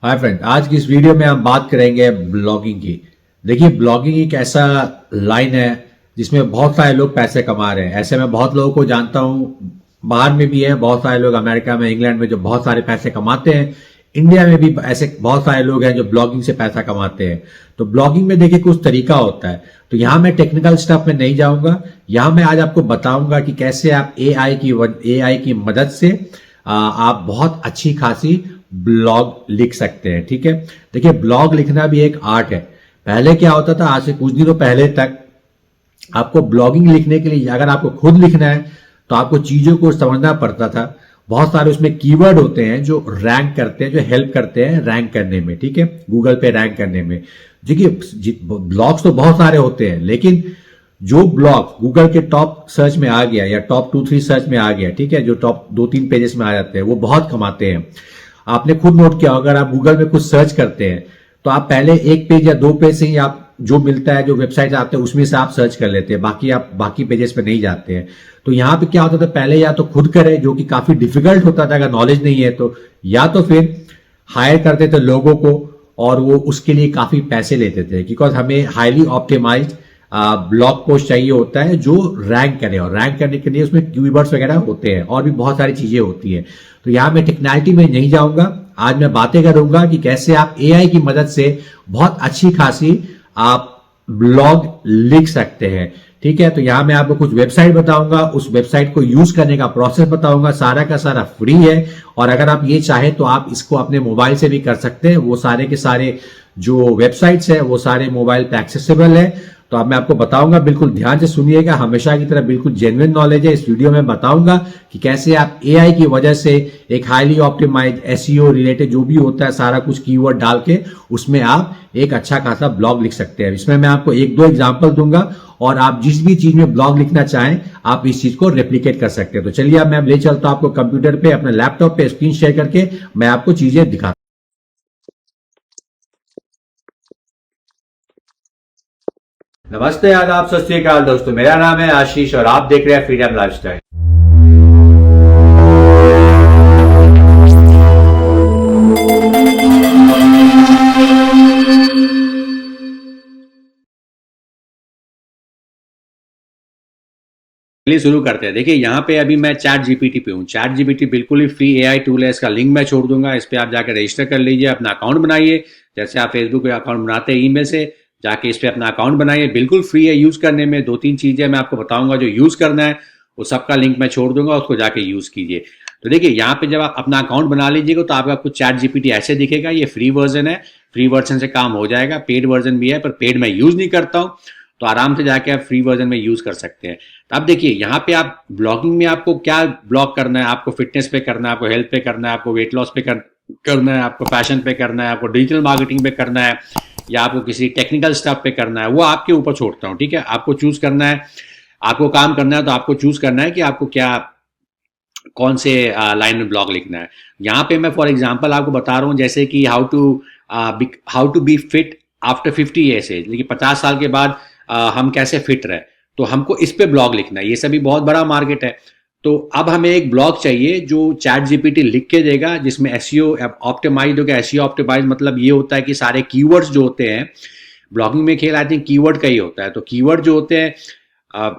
Hi friend, आज की इस वीडियो में हम बात करेंगे ब्लॉगिंग की। देखिए, ब्लॉगिंग एक ऐसा लाइन है जिसमें बहुत सारे लोग पैसे कमा रहे हैं। ऐसे में बहुत लोगों को जानता हूँ, बाहर में भी है बहुत सारे लोग, अमेरिका में, इंग्लैंड में जो बहुत सारे पैसे कमाते हैं। इंडिया में भी ऐसे बहुत सारे लोग हैं जो ब्लॉगिंग से पैसा कमाते हैं। तो ब्लॉगिंग में देखिए कुछ तरीका होता है। तो यहाँ मैं टेक्निकल स्टफ में नहीं जाऊंगा। यहाँ मैं आज आपको बताऊंगा कि कैसे आप एआई की मदद से आप बहुत अच्छी खासी ब्लॉग लिख सकते हैं। ठीक है, देखिए ब्लॉग लिखना भी एक आर्ट है। पहले क्या होता था, आज से कुछ दिनों पहले तक आपको ब्लॉगिंग लिखने के लिए अगर आपको खुद लिखना है तो आपको चीजों को समझना पड़ता था। बहुत सारे उसमें कीवर्ड होते हैं जो रैंक करते हैं, जो हेल्प करते हैं रैंक करने में। ठीक है, गूगल पे रैंक करने में। देखिए ब्लॉग्स तो बहुत सारे होते हैं, लेकिन जो ब्लॉग गूगल के टॉप सर्च में आ गया या टॉप 2-3 सर्च में आ गया, ठीक है, जो टॉप 2-3 पेजेस में आ जाते हैं, वो बहुत कमाते हैं। आपने खुद नोट किया, अगर आप गूगल में कुछ सर्च करते हैं तो आप पहले एक पेज या दो पेज से ही आप जो मिलता है, जो वेबसाइट आते हैं उसमें से आप सर्च कर लेते हैं, बाकी आप बाकी पेजेस पे नहीं जाते हैं। तो यहां पे क्या होता था, पहले या तो खुद करें, जो कि काफी डिफिकल्ट होता था अगर नॉलेज नहीं है तो, या तो फिर हायर करते थे लोगों को और वो उसके लिए काफी पैसे लेते थे, बिकॉज हमें हाईली ऑप्टिमाइज्ड ब्लॉग पोस्ट चाहिए होता है जो रैंक करे, और रैंक करने के लिए उसमें कीवर्ड्स वगैरह होते हैं और भी बहुत सारी चीजें होती है। तो यहां मैं टेक्निकलिटी में नहीं जाऊंगा। आज मैं बातें करूंगा कि कैसे आप एआई की मदद से बहुत अच्छी खासी आप ब्लॉग लिख सकते हैं। ठीक है, तो यहां मैं आपको कुछ वेबसाइट बताऊंगा, उस वेबसाइट को यूज करने का प्रोसेस बताऊंगा। सारा का सारा फ्री है, और अगर आप ये चाहे तो आप इसको अपने मोबाइल से भी कर सकते हैं। वो सारे के सारे जो वेबसाइट्स है वो सारे मोबाइल पे एक्सेसिबल है। तो अब मैं आपको बताऊंगा, बिल्कुल ध्यान से सुनिएगा, हमेशा की तरह बिल्कुल जेन्युइन नॉलेज है। इस वीडियो में बताऊंगा कि कैसे आप एआई की वजह से एक हाईली ऑप्टिमाइज्ड एसईओ रिलेटेड जो भी होता है सारा कुछ कीवर्ड डाल के उसमें आप एक अच्छा खासा ब्लॉग लिख सकते हैं। इसमें मैं आपको एक दो एग्जांपल दूंगा, और आप जिस भी चीज में ब्लॉग लिखना चाहें आप इस चीज को रेप्लिकेट कर सकते हैं। तो चलिए अब मैं ले चलता हूं आपको कंप्यूटर पे, अपने लैपटॉप पे स्क्रीन शेयर करके मैं आपको चीजें दिखाता हूं। नमस्ते, आदाब, सत श्री अकाल दोस्तों, मेरा नाम है आशीष और आप देख रहे हैं फ्रीडम लाइफस्टाइल। चलिए शुरू करते हैं। देखिए यहाँ पे अभी मैं चैट जीपीटी पे हूँ। चैट जीपीटी बिल्कुल ही फ्री एआई टूल है, इसका लिंक मैं छोड़ दूंगा। इस पे आप जाकर रजिस्टर कर लीजिए, अपना अकाउंट बनाइए। जैसे आप फेसबुक पे अकाउंट बनाते हैं ईमेल से, जाके इस पे अपना अकाउंट बनाइए। बिल्कुल फ्री है यूज करने में। दो तीन चीजें मैं आपको बताऊंगा जो यूज करना है, वो सबका लिंक मैं छोड़ दूंगा, उसको जाके यूज कीजिए। तो देखिए यहाँ पे जब आप अपना अकाउंट बना लीजिएगा तो आपका कुछ चैट जीपीटी ऐसे दिखेगा। ये फ्री वर्जन है, फ्री वर्जन से काम हो जाएगा। पेड वर्जन भी है, पर पेड मैं यूज नहीं करता हूँ, तो आराम से जाके आप फ्री वर्जन में यूज कर सकते हैं। तो अब देखिए यहाँ पे आप ब्लॉगिंग में आपको क्या ब्लॉग करना है। आपको फिटनेस पे करना है, आपको हेल्थ पे करना है, आपको वेट लॉस पे करना है, आपको फैशन पे करना है, आपको डिजिटल मार्केटिंग पे करना है, या आपको किसी टेक्निकल स्टफ पे करना है, वो आपके ऊपर छोड़ता हूँ। ठीक है, आपको चूज करना है, आपको काम करना है, तो आपको चूज करना है कि आपको क्या, कौन से लाइन में ब्लॉग लिखना है। यहाँ पे मैं फॉर एग्जाम्पल आपको बता रहा हूँ, जैसे कि how to be fit after 50 years age, लेकिन 50 साल के बाद हम कैसे फिट रहे, तो हमको इस पे ब्लॉग लिखना है। ये सभी बहुत बड़ा मार्केट है। तो अब हमें एक ब्लॉग चाहिए जो चैट जीपीटी लिख के देगा, जिसमें एसईओ ऑप्टिमाइज होगा। एसईओ ऑप्टिमाइज मतलब ये होता है कि सारे कीवर्ड्स जो होते हैं ब्लॉगिंग में, खेल आई थिंक कीवर्ड का ही होता है। तो कीवर्ड जो होते हैं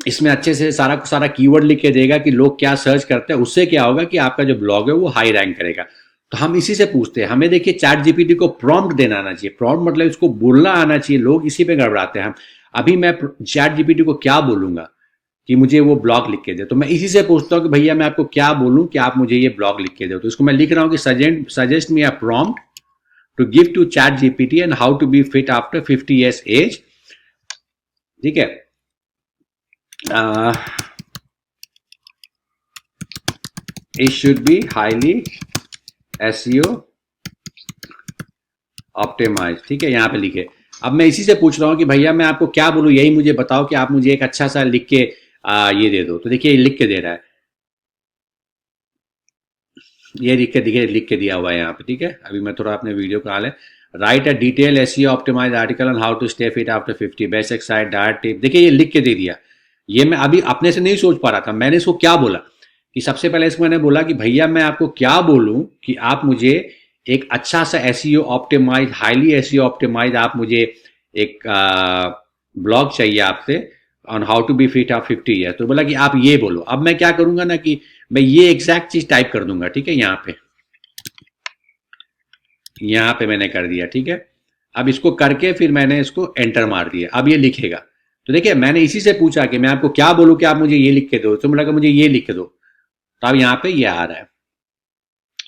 इसमें अच्छे से सारा सारा कीवर्ड लिख के देगा कि लोग क्या सर्च करते हैं। उससे क्या होगा कि आपका जो ब्लॉग है वो हाई रैंक करेगा। तो हम इसी से पूछते हैं। हमें देखिए चैट जीपीटी को प्रॉम्प्ट देना आना चाहिए। प्रॉम्प्ट मतलब इसको बोलना आना चाहिए। लोग इसी पे गड़बड़ाते हैं। हम अभी मैं चैट जीपीटी को क्या बोलूंगा कि मुझे वो ब्लॉग लिख के दे, तो मैं इसी से पूछता हूँ कि भैया मैं आपको क्या बोलूं कि आप मुझे ये ब्लॉग लिख के दो। तो इसको मैं लिख रहा हूँ कि suggest me a prompt to give to ChatGPT and how to be fit after 50 years age. ठीक है, it should be highly SEO optimized। ठीक है, यहाँ पे लिखे। अब मैं इसी से पूछ रहा हूँ कि भैया मैं आपको क्या बोलूँ, यही मुझे बताओ कि आप मुझे एक अच्छा सा लिख के ये दे दो। तो देखिए ये लिख के दे रहा है, ये लिख के दिया हुआ है यहाँ पे। ठीक है, अभी मैं थोड़ा अपने वीडियो को हाल है। Write a detail SEO optimized article on how to stay fit after 50, best exercise, diet tip. देखिए ये लिख के दे दिया। ये मैं अभी अपने से नहीं सोच पा रहा था। मैंने इसको क्या बोला कि सबसे पहले इसको मैंने बोला कि भैया मैं आपको क्या बोलूं कि आप मुझे एक अच्छा सा SEO optimize, highly SEO optimize आप मुझे एक ब्लॉग चाहिए आपसे on how to be fit of 50 year. तो बोला कि आप ये बोलो। अब मैं क्या करूंगा ना कि मैं ये एग्जैक्ट चीज टाइप कर दूंगा, ठीक है, यहाँ पे मैंने कर दिया, ठीक है। अब इसको करके फिर मैंने इसको एंटर मार दिया, अब ये लिखेगा। तो देखिए मैंने इसी से पूछा कि मैं आपको क्या बोलूं कि आप मुझे ये लिख के दो, तो बोला कि मुझे ये लिख के दो। तो अब यहाँ पे ये आ रहा है।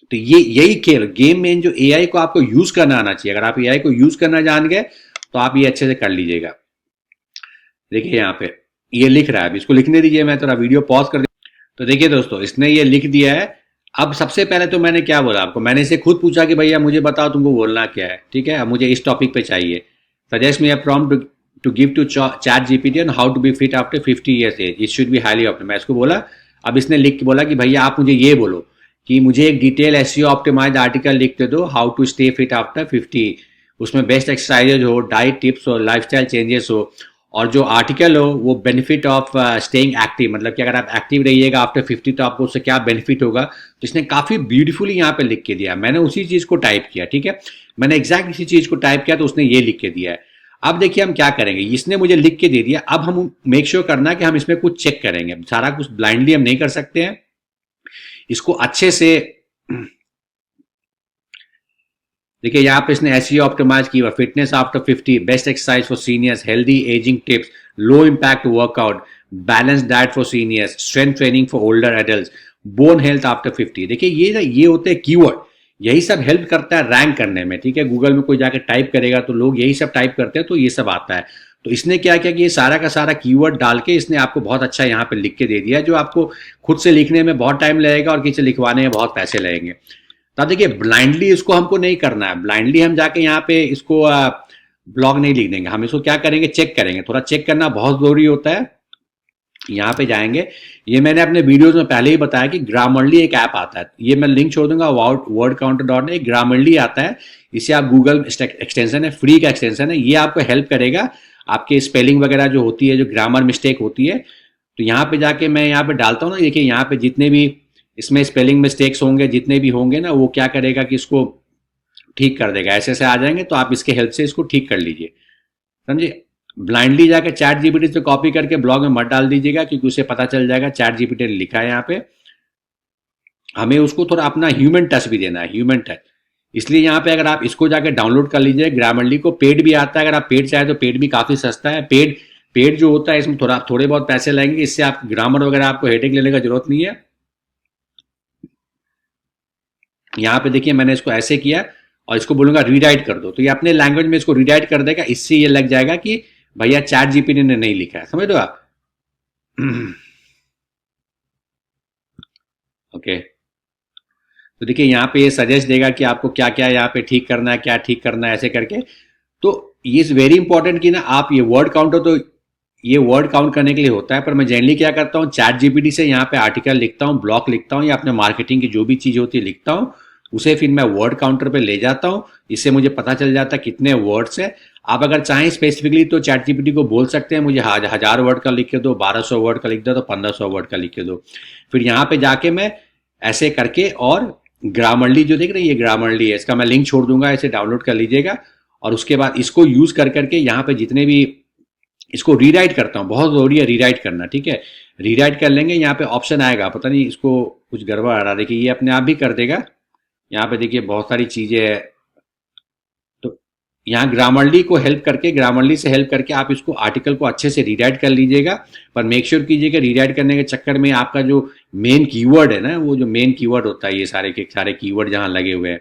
तो ये यही खेल गेम में जो एआई को आपको यूज करना आना चाहिए। अगर आप एआई को यूज करना जान गए तो आप ये अच्छे से कर लीजिएगा। देखिए यहाँ पे ये लिख रहा है, अब इसको लिखने दीजिए, मैं थोड़ा वीडियो पॉज कर। तो देखिए दोस्तों, इसने ये लिख दिया है। अब सबसे पहले तो मैंने क्या बोला आपको, मैंने इसे खुद पूछा कि भैया मुझे बताओ तुमको बोलना क्या है, ठीक है, अब मुझे इस टॉपिक पे चाहिए। Suggest me a prompt to give to ChatGPT on how to be fit after 50 years age, it should be highly optimized. मैं इसको बोला। अब इसने लिख के बोला कि भैया आप मुझे ये बोलो कि मुझे एक डिटेल एसईओ ऑप्टिमाइज्ड आर्टिकल लिख दे दो, how to stay fit after 50। उसमें बेस्ट एक्सरसाइजेज हो, डाइट टिप्स हो, लाइफस्टाइल चेंजेस हो, और जो आर्टिकल हो वो बेनिफिट ऑफ स्टेइंग एक्टिव, मतलब कि अगर आप एक्टिव रहिएगा आफ्टर 50 तो आपको उससे क्या बेनिफिट होगा। तो इसने काफी ब्यूटीफुली यहाँ पे लिख के दिया। मैंने उसी चीज को टाइप किया, ठीक है, मैंने एग्जैक्ट इसी चीज को टाइप किया तो उसने ये लिख के दिया है। अब देखिए हम क्या करेंगे, इसने मुझे लिख के दे दिया, अब हम मेक श्योर करना कि हम इसमें कुछ चेक करेंगे। सारा कुछ ब्लाइंडली हम नहीं कर सकते हैं, इसको अच्छे से देखिए यहाँ पे इसने एसईओ ऑप्टिमाइज की हुआ, fitness after 50, best exercise for seniors, healthy ageing tips, low impact workout, balance diet for seniors, strength training for older adult, bone health after 50। देखिए ये होते हैं कीवर्ड, यही सब हेल्प करता है रैंक करने में, ठीक है। गूगल में कोई जाकर टाइप करेगा तो लोग यही सब टाइप करते हैं तो ये सब आता है। तो इसने क्या किया कि ये सारा का सारा कीवर्ड डाल के इसने आपको बहुत अच्छा यहाँ पे लिख के दे दिया, जो आपको खुद से लिखने में बहुत टाइम लगेगा और किसी लिखवाने में बहुत पैसे लगेंगे। तब देखिए ब्लाइंडली इसको हमको नहीं करना है, ब्लाइंडली हम जाके यहाँ पे इसको ब्लॉग नहीं लिख देंगे, हम इसको क्या करेंगे, चेक करेंगे। थोड़ा चेक करना बहुत जरूरी होता है। यहाँ पे जाएंगे, ये मैंने अपने वीडियोस में पहले ही बताया कि ग्रामरली एक ऐप आता है, ये मैं लिंक छोड़ दूंगा, वर्ड काउंटर डॉट एक ग्रामरली आता है। इसे आप गूगल एक्सटेंशन है, फ्री का एक्सटेंशन है, ये आपको हेल्प करेगा आपके स्पेलिंग वगैरह जो होती है, जो ग्रामर मिस्टेक होती है। तो यहाँ पे जाके मैं यहाँ पे डालता हूँ ना, देखिए यहाँ पे जितने भी इसमें स्पेलिंग मिस्टेक्स होंगे, जितने भी होंगे ना, वो क्या करेगा कि इसको ठीक कर देगा। ऐसे ऐसे आ जाएंगे तो आप इसके हेल्प से इसको ठीक कर लीजिए, समझिए। ब्लाइंडली जाकर चैट जीपीटी से कॉपी करके ब्लॉग में मत डाल दीजिएगा, क्योंकि उसे पता चल जाएगा चैट जीपीटी ने लिखा है यहाँ पे। हमें उसको थोड़ा अपना ह्यूमन टच भी देना है, ह्यूमन टच। इसलिए यहाँ पे अगर आप इसको जाकर डाउनलोड कर लीजिए, ग्रामरली को पेड भी आता है, अगर आप पेड चाहे तो पेड भी काफी सस्ता है। पेड पेड जो होता है इसमें थोड़े बहुत पैसे लगेंगे, इससे आप ग्रामर वगैरह आपको हेडेक लेने का जरूरत नहीं है। यहाँ पे देखिए मैंने इसको ऐसे किया और इसको बोलूंगा रीराइट कर दो, तो ये अपने लैंग्वेज में इसको रीराइट कर देगा। इससे ये लग जाएगा कि भैया चैट जीपीटी ने नहीं लिखा है, समझ लो आप। ओके, तो देखिए यहाँ पे ये सजेस्ट देगा कि आपको क्या क्या यहाँ पे ठीक करना है, क्या ठीक करना है, ऐसे करके। तो ये इज वेरी इंपॉर्टेंट कि ना आप ये वर्ड काउंटर, तो ये वर्ड काउंट करने के लिए होता है, पर मैं जनरली क्या करता हूँ, चैट जीपीटी से यहाँ पे आर्टिकल लिखता हूँ, ब्लॉग लिखता हूँ, या अपने मार्केटिंग की जो भी चीज होती है लिखता हूँ, उसे फिर मैं वर्ड काउंटर पे ले जाता हूँ। इससे मुझे पता चल जाता है कितने वर्ड्स है। आप अगर चाहें स्पेसिफिकली तो चैट जीपीटी को बोल सकते हैं मुझे 1000 वर्ड का लिख के दो, 1200 वर्ड का लिख दो, तो 1500 वर्ड का लिख के दो। फिर यहाँ पे जाके मैं ऐसे करके, और ग्रामरली जो देख रहे हैं ये ग्रामरली है, इसका मैं लिंक छोड़ दूंगा, इसे डाउनलोड कर लीजिएगा। और उसके बाद इसको यूज कर करके यहाँ पे जितने भी, इसको रीराइट करता हूँ, बहुत जरूरी है रीराइट करना, ठीक है। रीराइट कर लेंगे, यहाँ पे ऑप्शन आएगा, पता नहीं इसको कुछ गड़बड़ आ रहा है, देखिए ये अपने आप भी कर देगा। यहाँ पे देखिए बहुत सारी चीजें है। तो यहाँ ग्रामरली को हेल्प करके, ग्रामरली से हेल्प करके आप इसको आर्टिकल को अच्छे से रीराइट कर लीजिएगा। पर मेक श्योर कीजिएगा रीराइट करने के चक्कर में आपका जो मेन कीवर्ड है ना, वो जो मेन कीवर्ड होता है, ये सारे के सारे कीवर्ड जहाँ लगे हुए हैं,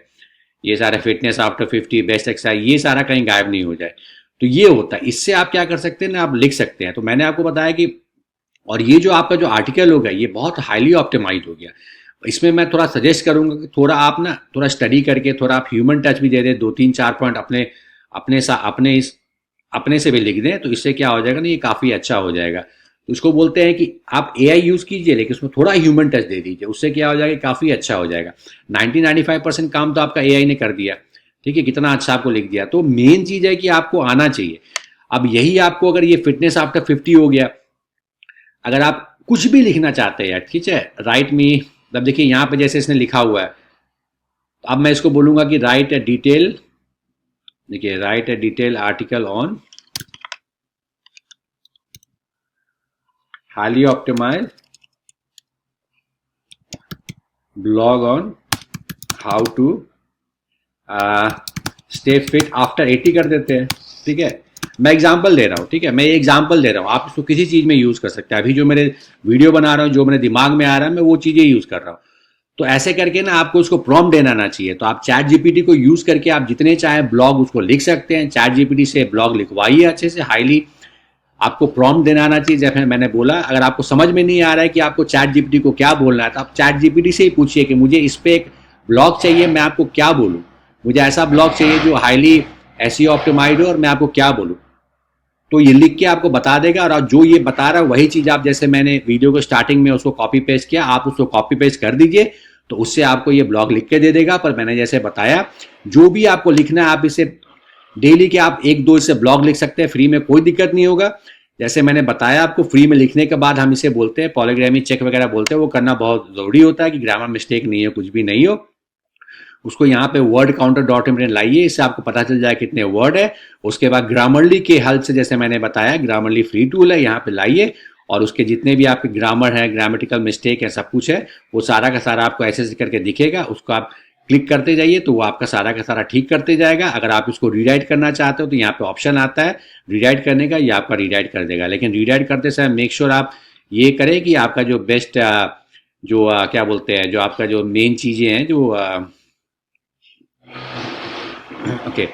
ये सारे फिटनेस आफ्टर 50, बेस्ट एक्सरसाइज, ये सारा कहीं गायब नहीं हो जाए। तो ये होता है। इससे आप क्या कर सकते हैं ना, आप लिख सकते हैं। तो मैंने आपको बताया कि, और ये जो आपका जो आर्टिकल होगा ये बहुत हाईली ऑप्टिमाइज हो गया। इसमें मैं थोड़ा सजेस्ट करूंगा कि थोड़ा आप ना थोड़ा स्टडी करके, थोड़ा आप ह्यूमन टच भी दे दें, 2 3 4 पॉइंट अपने अपने सा अपने इस अपने से भी लिख दें, तो इससे क्या हो जाएगा ना, ये काफी अच्छा हो जाएगा। तो इसको बोलते हैं कि आप एआई यूज कीजिए, लेकिन उसमें थोड़ा ह्यूमन टच दे दीजिए, उससे क्या हो जाएगा, काफी अच्छा हो जाएगा। 90-95% काम तो आपका एआई ने कर दिया, ठीक है, कितना अच्छा आपको लिख दिया। तो मेन चीज है कि आपको आना चाहिए। अब यही आपको, अगर ये फिटनेस आफ्टर 50 हो गया, अगर आप कुछ भी लिखना चाहते हैं, ठीक है, राइट मी, मतलब देखिए यहाँ पे जैसे इसने लिखा हुआ है, अब मैं इसको बोलूंगा कि राइट ए डिटेल, देखिए write a detail article on highly optimize blog on how to stay fit after 80 कर देते हैं। ठीक है, मैं एग्जांपल दे रहा हूँ, ठीक है, मैं ये एग्जांपल दे रहा हूँ, आप इसको किसी चीज़ में यूज़ कर सकते हैं। अभी जो मेरे वीडियो बना रहा हूँ, जो मेरे दिमाग में आ रहा है, मैं वो चीज़ें यूज़ कर रहा हूँ। तो ऐसे करके ना आपको उसको प्रॉम्प्ट देना आना चाहिए। तो आप चैट जीपीटी को यूज़ करके आप जितने चाहें ब्लॉग उसको लिख सकते हैं। चैट जीपीटी से ब्लॉग लिखवाइए अच्छे से, हाईली। आपको प्रॉम्प्ट देना आना चाहिए। जैसे मैंने बोला, अगर आपको समझ में नहीं आ रहा है कि आपको चैट जीपीटी को क्या बोलना है, तो आप चैट जीपीटी से ही पूछिए कि मुझे इस पे एक ब्लॉग चाहिए, मैं आपको क्या बोलूँ, मुझे ऐसा ब्लॉग चाहिए जो हाईली एसईओ ऑप्टिमाइज्ड हो, और मैं आपको क्या बोलूँ। तो ये लिख के आपको बता देगा, और जो ये बता रहा है वही चीज़ आप, जैसे मैंने वीडियो को स्टार्टिंग में उसको कॉपी पेस्ट किया, आप उसको कॉपी पेस्ट कर दीजिए, तो उससे आपको ये ब्लॉग लिख के दे देगा। पर मैंने जैसे बताया, जो भी आपको लिखना है आप इसे डेली के आप 1-2 इससे ब्लॉग लिख सकते हैं, फ्री में, कोई दिक्कत नहीं होगा। जैसे मैंने बताया आपको, फ्री में लिखने के बाद हम इसे बोलते हैं पॉलीग्रामी चेक वगैरह बोलते हैं, वो करना बहुत ज़रूरी होता है कि ग्रामर मिस्टेक नहीं हो, कुछ भी नहीं हो। उसको यहाँ पे वर्ड काउंटर डॉट में लाइए, इससे आपको पता चल जाए कितने वर्ड है। उसके बाद ग्रामरली के हेल्प से, जैसे मैंने बताया, ग्रामरली फ्री टूल है, यहाँ पे लाइए, और उसके जितने भी आपके ग्रामर है, ग्रामेटिकल मिस्टेक है, सब कुछ है, वो सारा का सारा आपको ऐसे करके दिखेगा। उसको आप क्लिक करते जाइए तो वो आपका सारा का सारा ठीक करते जाएगा। अगर आप इसको रीराइट करना चाहते हो तो यहाँ पे ऑप्शन आता है रीराइट करने का, ये आपका रीराइट कर देगा। लेकिन रीराइट करते समय मेक श्योर आप ये करें कि आपका जो बेस्ट जो क्या बोलते हैं, जो आपका जो मेन चीज़ें हैं, जो ओके,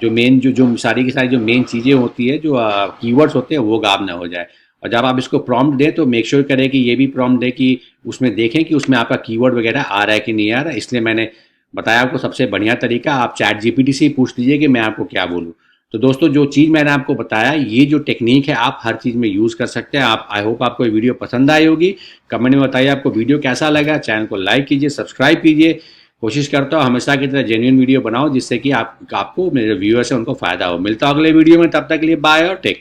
जो मेन जो सारी की सारी जो मेन चीज़ें होती है, जो कीवर्ड्स होते हैं, वो गायब ना हो जाए। और जब आप इसको प्रॉम्प्ट दें तो मेक श्योर करें कि ये भी प्रॉम्प्ट दें कि उसमें देखें कि उसमें आपका कीवर्ड वगैरह आ रहा है कि नहीं आ रहा है। इसलिए मैंने बताया आपको सबसे बढ़िया तरीका, आप चैट जीपीटी से ही पूछ लीजिए कि मैं आपको क्या बोलूँ। तो दोस्तों, जो चीज़ मैंने आपको बताया, ये जो टेक्निक है, आप हर चीज़ में यूज़ कर सकते हैं। आप, आई होप आपको ये वीडियो पसंद आई होगी। कमेंट में बताइए आपको वीडियो कैसा लगा। चैनल को लाइक कीजिए, सब्सक्राइब कीजिए। कोशिश करता हूँ हमेशा की तरह जेन्युइन वीडियो बनाओ, जिससे कि आपको मेरे व्यूअर्स हैं उनको फ़ायदा हो। मिलता हूँ अगले वीडियो में, तब तक के लिए बाय और टेक।